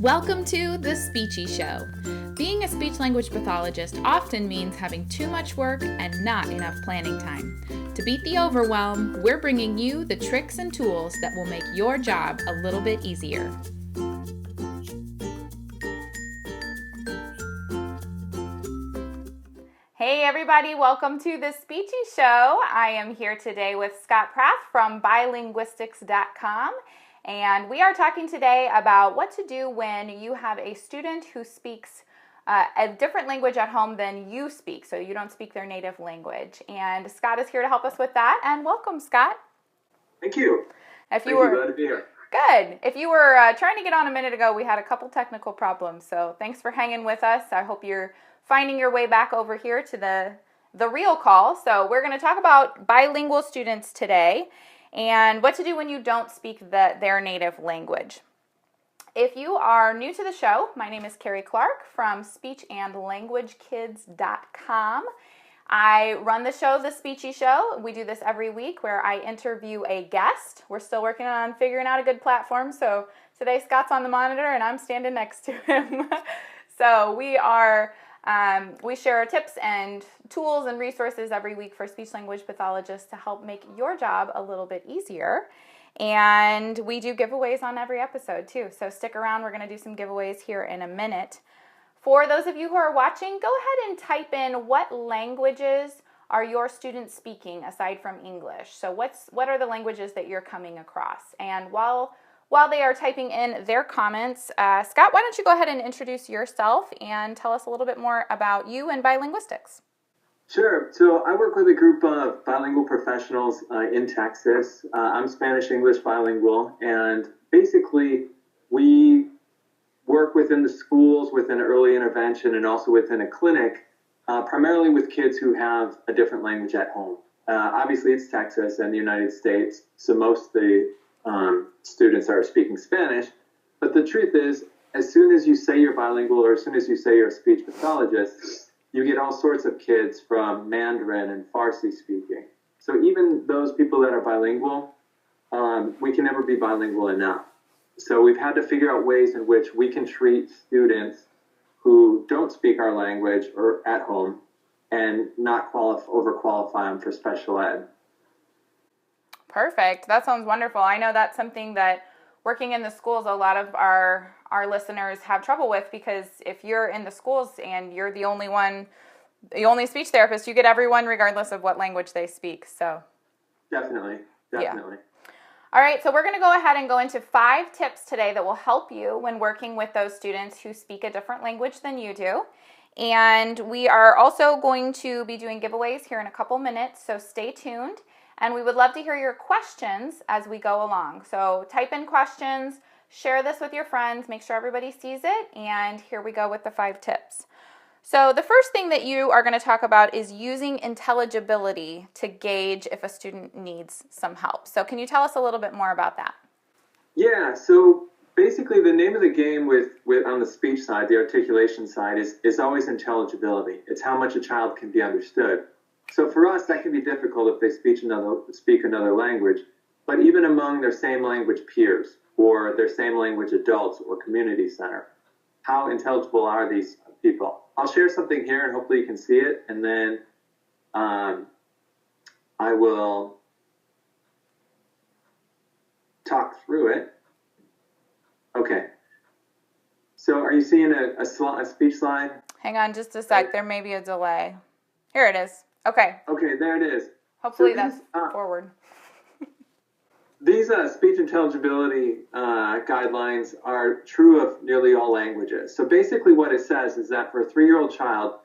Welcome to the Speechie Show. Being a speech-language pathologist often means having too much work and not enough planning time. To beat the overwhelm, we're bringing you the tricks and tools that will make your job a little bit easier. Hey everybody, welcome to the Speechie Show. I am here today with Scott Prath from bilinguistics.com. And we are talking today about what to do when you have a student who speaks a different language at home than you speak, so you don't speak their native language. And Scott is here to help us with that. And welcome, Scott. Thank you. Glad to be here. Good. If you were trying to get on a minute ago, we had a couple technical problems, so thanks for hanging with us. I hope you're finding your way back over here to the real call. So we're going to talk about bilingual students today and what to do when you don't speak their native language. If you are new to the show, my name is Carrie Clark from speechandlanguagekids.com. I run the show, The Speechie Show. We do this every week where I interview a guest. We're still working on figuring out a good platform, so today Scott's on the monitor and I'm standing next to him. So we share tips and tools and resources every week for speech-language pathologists to help make your job a little bit easier. And we do giveaways on every episode too. So stick around. We're going to do some giveaways here in a minute. For those of you who are watching, go ahead and type in what languages are your students speaking aside from English. So what are the languages that you're coming across? And while they are typing in their comments, Scott, why don't you go ahead and introduce yourself and tell us a little bit more about you and bilinguistics? Sure. So I work with a group of bilingual professionals in Texas. I'm Spanish-English bilingual, and basically we work within the schools, within early intervention, and also within a clinic, primarily with kids who have a different language at home. Obviously, it's Texas and the United States, so most of the students are speaking Spanish, but the truth is, as soon as you say you're bilingual or as soon as you say you're a speech pathologist, you get all sorts of kids from Mandarin and Farsi speaking. So even those people that are bilingual, we can never be bilingual enough. So we've had to figure out ways in which we can treat students who don't speak our language or at home and not overqualify them for special ed. Perfect. That sounds wonderful. I know that's something that working in the schools, a lot of our listeners have trouble with, because if you're in the schools and you're the only speech therapist, you get everyone regardless of what language they speak. So Definitely. Yeah. All right, so we're going to go ahead and go into 5 tips today that will help you when working with those students who speak a different language than you do. And we are also going to be doing giveaways here in a couple minutes, so stay tuned. And we would love to hear your questions as we go along. So type in questions, share this with your friends, make sure everybody sees it, and here we go with the 5 tips. So the first thing that you are going to talk about is using intelligibility to gauge if a student needs some help. So can you tell us a little bit more about that? Yeah, so basically the name of the game with on the speech side, the articulation side, is always intelligibility. It's how much a child can be understood. So for us, that can be difficult if they speak another language, but even among their same language peers or their same language adults or community center, how intelligible are these people? I'll share something here and hopefully you can see it, and then I will talk through it. Okay. So are you seeing a speech slide? Hang on just a sec. There may be a delay. Here it is. Okay. Okay, there it is. Hopefully so that's forward. These speech intelligibility guidelines are true of nearly all languages. So basically what it says is that for a 3-year-old child,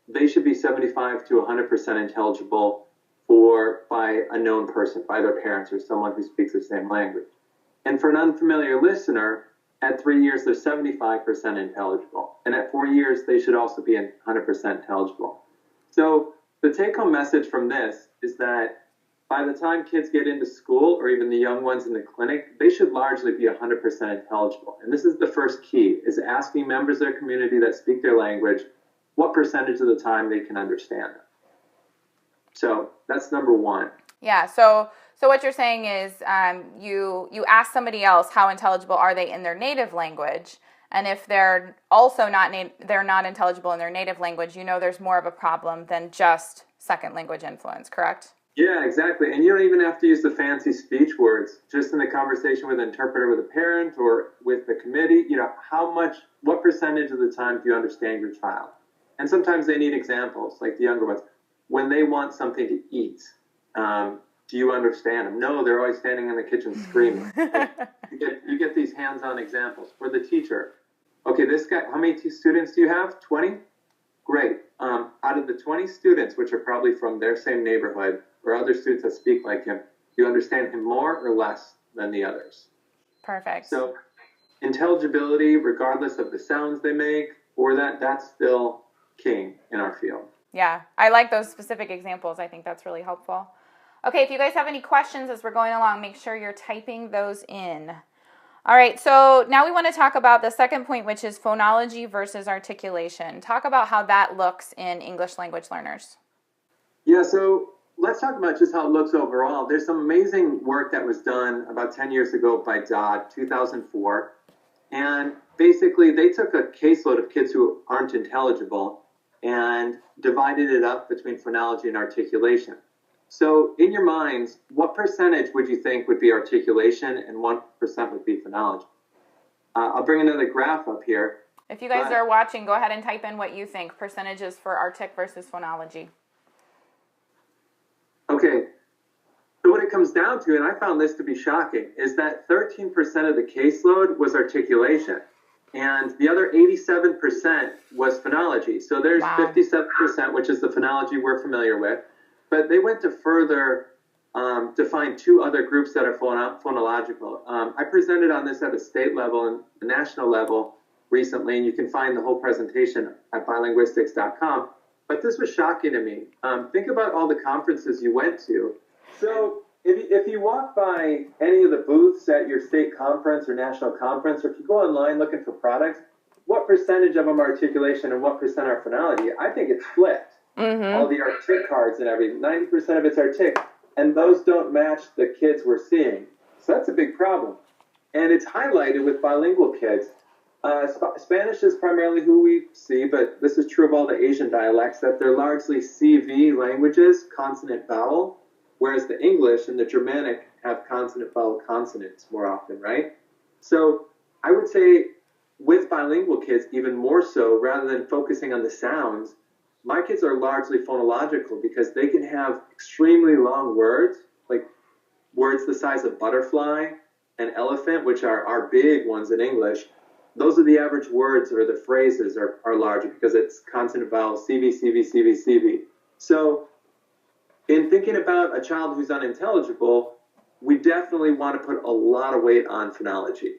they should be 75 to 100% intelligible by a known person, by their parents or someone who speaks the same language. And for an unfamiliar listener, at 3 years, they're 75% intelligible. And at 4 years, they should also be 100% intelligible. So the take-home message from this is that by the time kids get into school, or even the young ones in the clinic, they should largely be 100% intelligible. And this is the first key, is asking members of their community that speak their language what percentage of the time they can understand them. So that's number 1. Yeah, so what you're saying is you ask somebody else how intelligible are they in their native language, And if they're also they're not intelligible in their native language, there's more of a problem than just second language influence, correct? Yeah, exactly. And you don't even have to use the fancy speech words. Just in the conversation with an interpreter with a parent or with the committee, what percentage of the time do you understand your child? And sometimes they need examples, like the younger ones. When they want something to eat, do you understand them? No, they're always standing in the kitchen screaming. You get these hands-on examples. For the teacher, okay, this guy, how many students do you have? 20? Great. Out of the 20 students, which are probably from their same neighborhood, or other students that speak like him, do you understand him more or less than the others? Perfect. So intelligibility, regardless of the sounds they make, or that's still king in our field. Yeah, I like those specific examples. I think that's really helpful. Okay, if you guys have any questions as we're going along, make sure you're typing those in. All right, so now we want to talk about the second point, which is phonology versus articulation. Talk about how that looks in English language learners. Yeah, so let's talk about just how it looks overall. There's some amazing work that was done about 10 years ago by Dodd, 2004. And basically, they took a caseload of kids who aren't intelligible and divided it up between phonology and articulation. So in your minds, what percentage would you think would be articulation and what percent would be phonology? I'll bring another graph up here. If you guys are watching, go ahead and type in what you think, percentages for artic versus phonology. Okay, so what it comes down to, and I found this to be shocking, is that 13% of the caseload was articulation, and the other 87% was phonology. So there's 57%, which is the phonology we're familiar with, but they went to further define two other groups that are phonological. I presented on this at a state level and the national level recently, and you can find the whole presentation at bilinguistics.com. But this was shocking to me. Think about all the conferences you went to. So if you walk by any of the booths at your state conference or national conference, or if you go online looking for products, what percentage of them are articulation and what percent are phonology? I think it's flipped. Mm-hmm. All the artic cards and everything, 90% of it's artic, and those don't match the kids we're seeing. So that's a big problem. And it's highlighted with bilingual kids. Spanish is primarily who we see, but this is true of all the Asian dialects, that they're largely CV languages, consonant vowel, whereas the English and the Germanic have consonant vowel consonants more often, right? So I would say with bilingual kids, even more so, rather than focusing on the sounds, my kids are largely phonological because they can have extremely long words, like words the size of butterfly and elephant, which are our big ones in English. Those are the average words, or the phrases are larger because it's consonant vowel, CV, CV, CV, CV. So in thinking about a child who's unintelligible, we definitely want to put a lot of weight on phonology.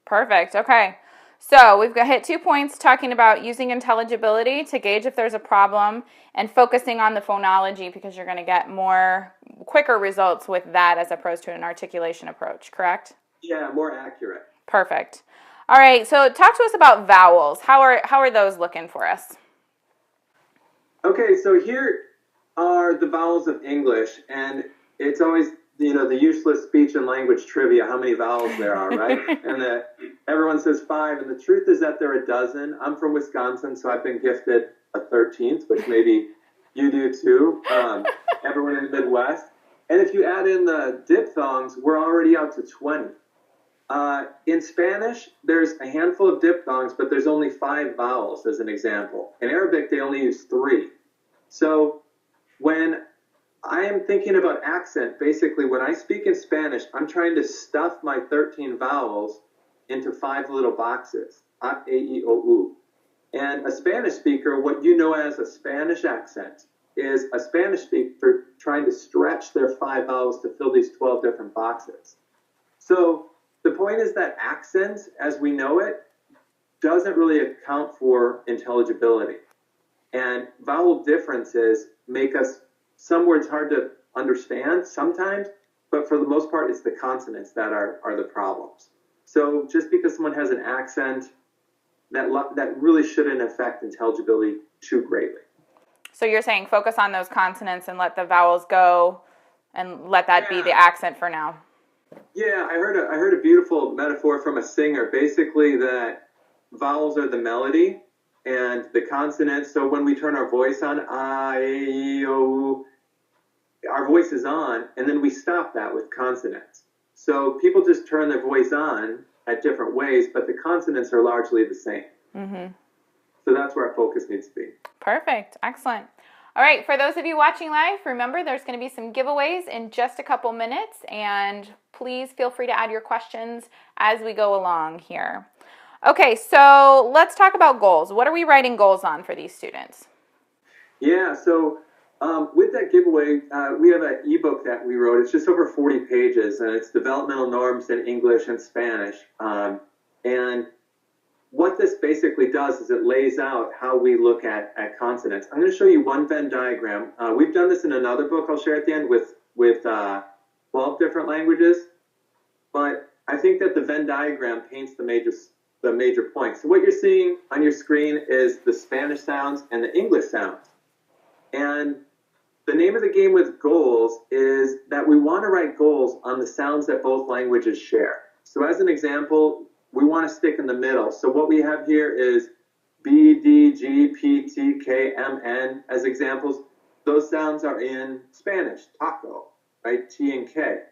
Perfect. Okay. So we've hit 2 points talking about using intelligibility to gauge if there's a problem and focusing on the phonology because you're going to get quicker results with that as opposed to an articulation approach, correct? Yeah, more accurate. Perfect. All right, so talk to us about vowels. How are those looking for us? Okay, so here are the vowels of English, and it's always the useless speech and language trivia, how many vowels there are, right? And everyone says 5, and the truth is that there are a dozen. I'm from Wisconsin, so I've been gifted a 13th, which maybe you do too, everyone in the Midwest. And if you add in the diphthongs, we're already out to 20. In Spanish, there's a handful of diphthongs, but there's only 5 vowels, as an example. In Arabic, they only use 3. So when I am thinking about accent, basically, when I speak in Spanish, I'm trying to stuff my 13 vowels into 5 little boxes, a, e, o, u. And a Spanish speaker, what you know as a Spanish accent, is a Spanish speaker trying to stretch their 5 vowels to fill these 12 different boxes. So the point is that accent, as we know it, doesn't really account for intelligibility. And vowel differences make some words hard to understand sometimes, but for the most part, it's the consonants that are the problems. So just because someone has an accent, that really shouldn't affect intelligibility too greatly. So you're saying focus on those consonants and let the vowels go and let that be the accent for now. Yeah, I heard a beautiful metaphor from a singer, basically that vowels are the melody and the consonants. So when we turn our voice on, I, E, O, our voice is on, and then we stop that with consonants. So people just turn their voice on at different ways, but the consonants are largely the same. Mm-hmm. So that's where our focus needs to be. Perfect. Excellent. All right. For those of you watching live, remember there's going to be some giveaways in just a couple minutes, and please feel free to add your questions as we go along here. Okay, so let's talk about goals. What are we writing goals on for these students? Yeah, so with that giveaway, we have an ebook that we wrote. It's just over 40 pages, and it's developmental norms in English and Spanish. And what this basically does is it lays out how we look at consonants. I'm going to show you one Venn diagram. We've done this in another book I'll share at the end with 12 different languages, but I think that the Venn diagram paints the major points. So what you're seeing on your screen is the Spanish sounds and the English sounds. And the name of the game with goals is that we want to write goals on the sounds that both languages share. So as an example, we want to stick in the middle. So what we have here is B, D, G, P, T, K, M, N as examples. Those sounds are in Spanish, taco, right? T and K.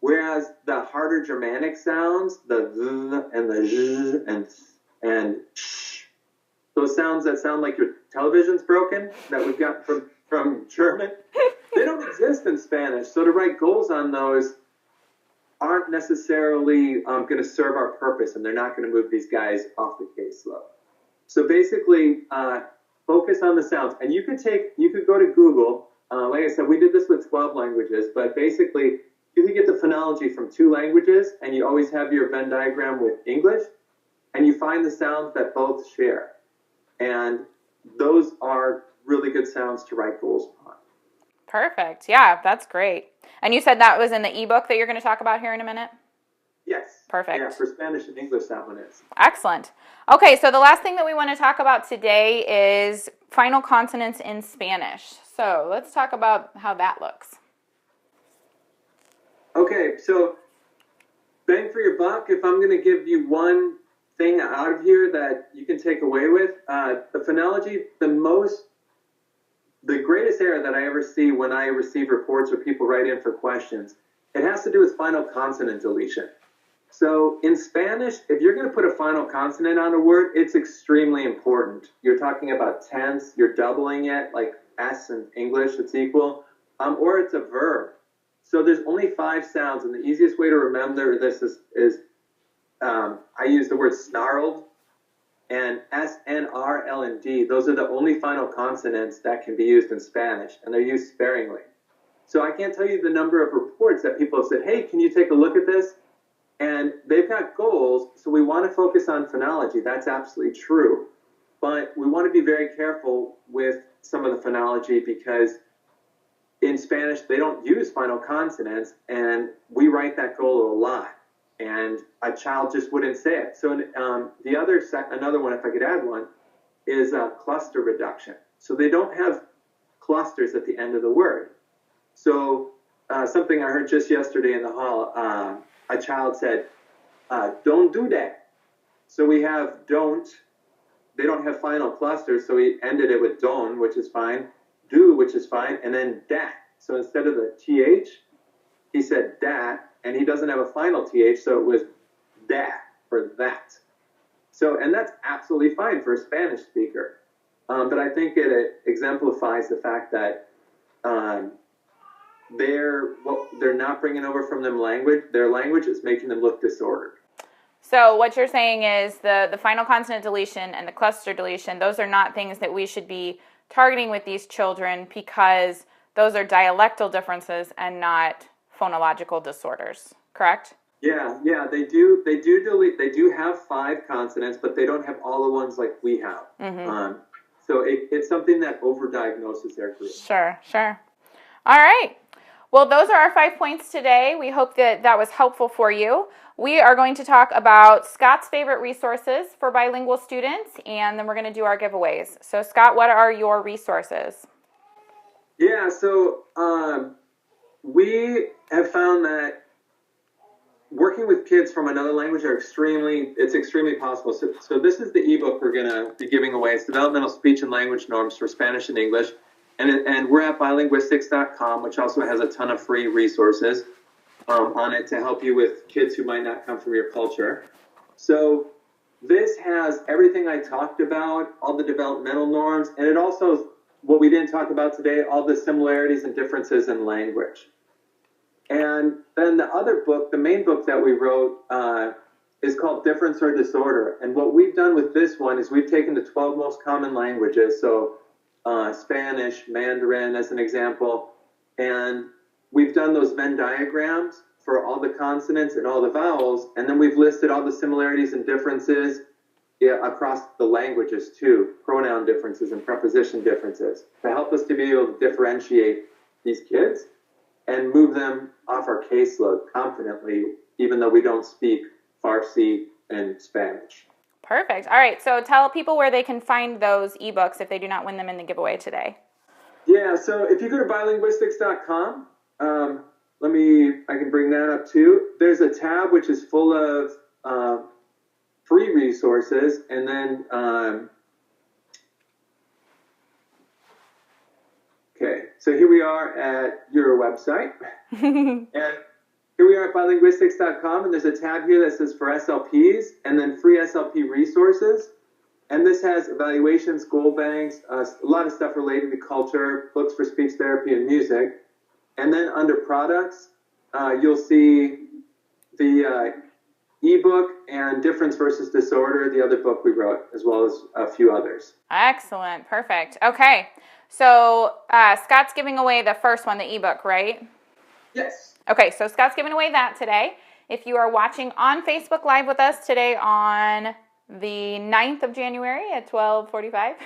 Whereas the harder Germanic sounds, the Z and the Z and sh, those sounds that sound like your television's broken, that we've got from German, they don't exist in Spanish. So to write goals on those aren't necessarily going to serve our purpose, and they're not going to move these guys off the caseload. So basically, focus on the sounds. And you could go to Google. Like I said, we did this with 12 languages, but basically, you could get the phonology from 2 languages, and you always have your Venn diagram with English, and you find the sounds that both share. And those are really good sounds to write goals on. Perfect. Yeah, that's great. And you said that was in the ebook that you're going to talk about here in a minute? Yes. Perfect. Yeah, for Spanish and English, that one is. Excellent. Okay, so the last thing that we want to talk about today is final consonants in Spanish. So let's talk about how that looks. Okay, so bang for your buck. If I'm going to give you one thing out of here that you can take away with, the phonology, the greatest error that I ever see when I receive reports or people write in for questions, it has to do with final consonant deletion. So in Spanish, if you're going to put a final consonant on a word, it's extremely important. You're talking about tense, you're doubling it, like S in English, it's equal, or it's a verb. So there's only 5 sounds, and the easiest way to remember this is I use the word snarled, and S, N, R, L, and D. Those are the only final consonants that can be used in Spanish, and they're used sparingly. So I can't tell you the number of reports that people have said, hey, can you take a look at this? And they've got goals, so we want to focus on phonology. That's absolutely true. But we want to be very careful with some of the phonology because in Spanish, they don't use final consonants, and we write that goal a lot. And a child just wouldn't say it. So another one, if I could add one, is cluster reduction. So they don't have clusters at the end of the word. So something I heard just yesterday in the hall, a child said, don't do that. So we have don't. They don't have final clusters, so we ended it with don, which is fine, do, which is fine, and then dat. So instead of the th, he said dat, and he doesn't have a final th, so it was that for that. So, and that's absolutely fine for a Spanish speaker. But I think it exemplifies the fact that they're not bringing over from their language is making them look disordered. So what you're saying is the final consonant deletion and the cluster deletion, those are not things that we should be targeting with these children because those are dialectal differences and not phonological disorders, correct? Yeah, they do delete. They do have 5 consonants, but they don't have all the ones like we have. Mm-hmm. So it's something that overdiagnoses their group. Sure. All right. Well, those are our 5 points today. We hope that was helpful for you. We are going to talk about Scott's favorite resources for bilingual students, and then we're going to do our giveaways. So, Scott, what are your resources? Yeah, so we have found that working with kids from another language it's extremely possible. So this is the ebook we're going to be giving away. It's Developmental Speech and Language Norms for Spanish and English. And we're at bilinguistics.com, which also has a ton of free resources on it to help you with kids who might not come from your culture. So this has everything I talked about, all the developmental norms, and it also, what we didn't talk about today, all the similarities and differences in language. And then the other book, the main book that we wrote, is called Difference or Disorder. And what we've done with this one is we've taken the 12 most common languages, so Spanish, Mandarin as an example, and we've done those Venn diagrams for all the consonants and all the vowels, and then we've listed all the similarities and differences across the languages too, pronoun differences and preposition differences, to help us to be able to differentiate these kids and move them off our caseload confidently, even though we don't speak Farsi and Spanish. Perfect. All right, so tell people where they can find those ebooks if they do not win them in the giveaway today. Yeah, so if you go to bilinguistics.com, I can bring that up too. There's a tab which is full of free resources, and then okay, so here we are at your website, and here we are at bilinguistics.com, and there's a tab here that says for SLPs, and then free SLP resources, and this has evaluations, goal banks, a lot of stuff related to culture, books for speech therapy and music, and then under products, you'll see the ebook and Difference versus Disorder, the other book we wrote, as well as a few others. Excellent. Perfect. Okay. So Scott's giving away the first one, the ebook, right? Yes. Okay, so Scott's giving away that today. If you are watching on Facebook Live with us today on the 9th of January at 12:45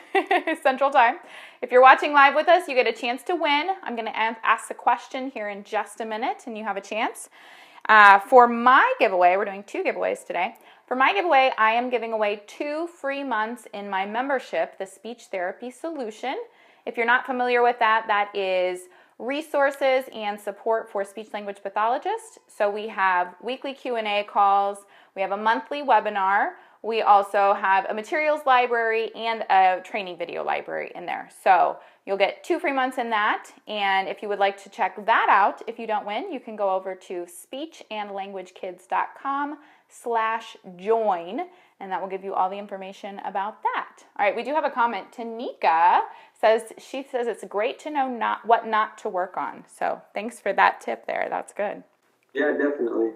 Central Time, if you're watching live with us, you get a chance to win. I'm going to ask the question here in just a minute, and you have a chance. For my giveaway, we're doing 2 giveaways today. For my giveaway, I am giving away 2 free months in my membership, the Speech Therapy Solution. If you're not familiar with that, that is resources and support for speech language pathologists. So we have weekly Q&A calls, we have a monthly webinar, we also have a materials library and a training video library in there. So you'll get 2 free months in that, and if you would like to check that out, if you don't win, you can go over to speechandlanguagekids.com/join, and that will give you all the information about that. All right, we do have a comment. Tanika she says it's great to know what not to work on. So thanks for that tip there. That's good. Yeah, definitely.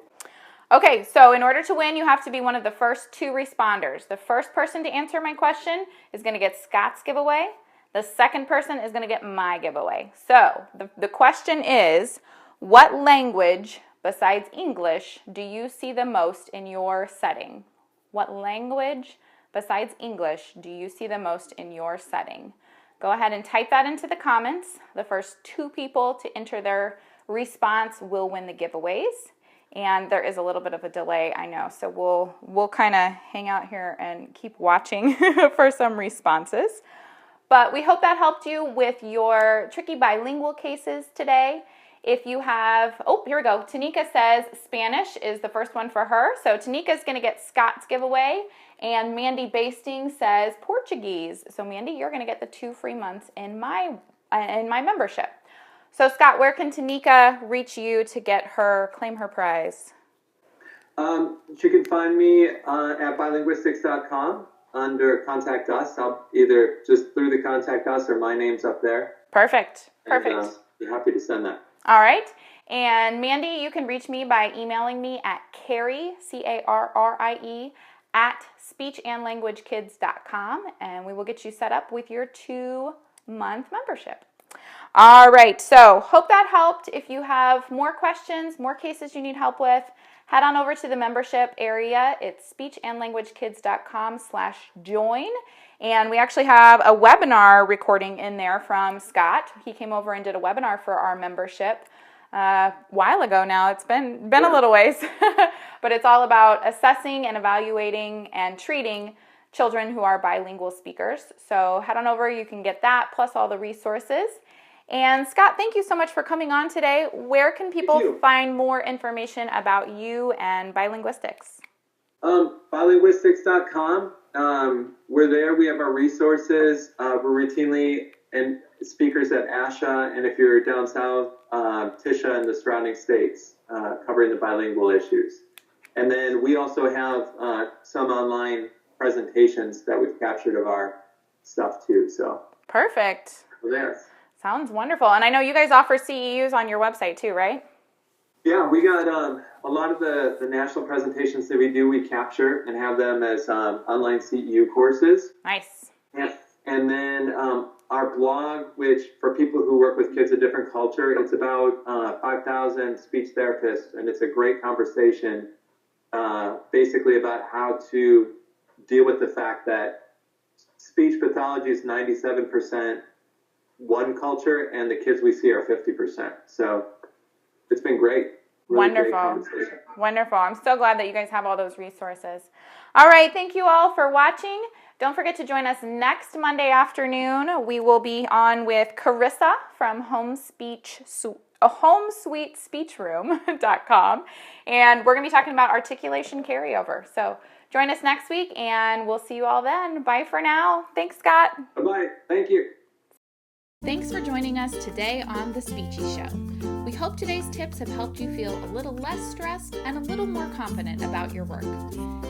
Okay, so in order to win, you have to be one of the first 2 responders. The first person to answer my question is going to get Scott's giveaway. The second person is going to get my giveaway. So the question is, what language besides English do you see the most in your setting? What language besides English do you see the most in your setting? Go ahead and type that into the comments. The first 2 people to enter their response will win the giveaways. And there is a little bit of a delay, I know, so we'll kind of hang out here and keep watching for some responses. But we hope that helped you with your tricky bilingual cases today. If you have, here we go. Tanika says Spanish is the first one for her. So Tanika's going to get Scott's giveaway. And Mandy Basting says Portuguese. So Mandy, you're going to get the 2 free months in my membership. So Scott, where can Tanika reach you to claim her prize? You can find me at bilinguistics.com under Contact Us. I'll either just through the Contact Us or my name's up there. Perfect. And, be happy to send that. All right. And Mandy, you can reach me by emailing me at Carrie, Carrie, at speechandlanguagekids.com, and we will get you set up with your 2-month membership. All right, so hope that helped. If you have more questions, more cases you need help with, head on over to the membership area. It's speechandlanguagekids.com/join. And we actually have a webinar recording in there from Scott. He came over and did a webinar for our membership a while ago now. It's been a little ways, but it's all about assessing and evaluating and treating children who are bilingual speakers. So head on over, you can get that plus all the resources. And Scott, thank you so much for coming on today. Where can people find more information about you and bilinguistics? Bilinguistics.com. We're there. We have our resources. We're routinely speakers at ASHA, and if you're down south, TISHA and the surrounding states, covering the bilingual issues. And then we also have some online presentations that we've captured of our stuff too. So perfect. There. Sounds wonderful. And I know you guys offer CEUs on your website too, right? Yeah, we got a lot of the national presentations that we do, we capture and have them as online CEU courses. Nice. And then our blog, which for people who work with kids of different culture, it's about 5,000 speech therapists, and it's a great conversation basically about how to deal with the fact that speech pathology is 97% one culture, and the kids we see are 50%. So it's been great. Really wonderful. Wonderful. I'm so glad that you guys have all those resources. All right. Thank you all for watching. Don't forget to join us next Monday afternoon. We will be on with Carissa from HomeSuiteSpeechRoom.com, and we're going to be talking about articulation carryover. So join us next week, and we'll see you all then. Bye for now. Thanks, Scott. Bye-bye. Thank you. Thanks for joining us today on The Speechie Show. We hope today's tips have helped you feel a little less stressed and a little more confident about your work.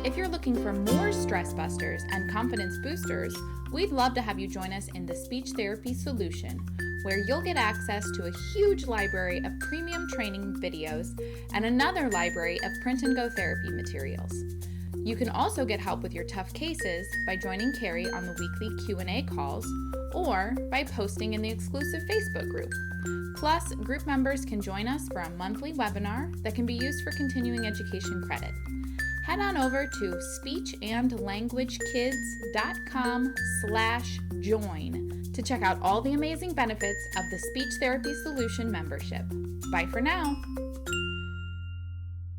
If you're looking for more stress busters and confidence boosters, we'd love to have you join us in the Speech Therapy Solution, where you'll get access to a huge library of premium training videos and another library of print-and-go therapy materials. You can also get help with your tough cases by joining Carrie on the weekly Q&A calls or by posting in the exclusive Facebook group. Plus, group members can join us for a monthly webinar that can be used for continuing education credit. Head on over to speechandlanguagekids.com/join to check out all the amazing benefits of the Speech Therapy Solution membership. Bye for now.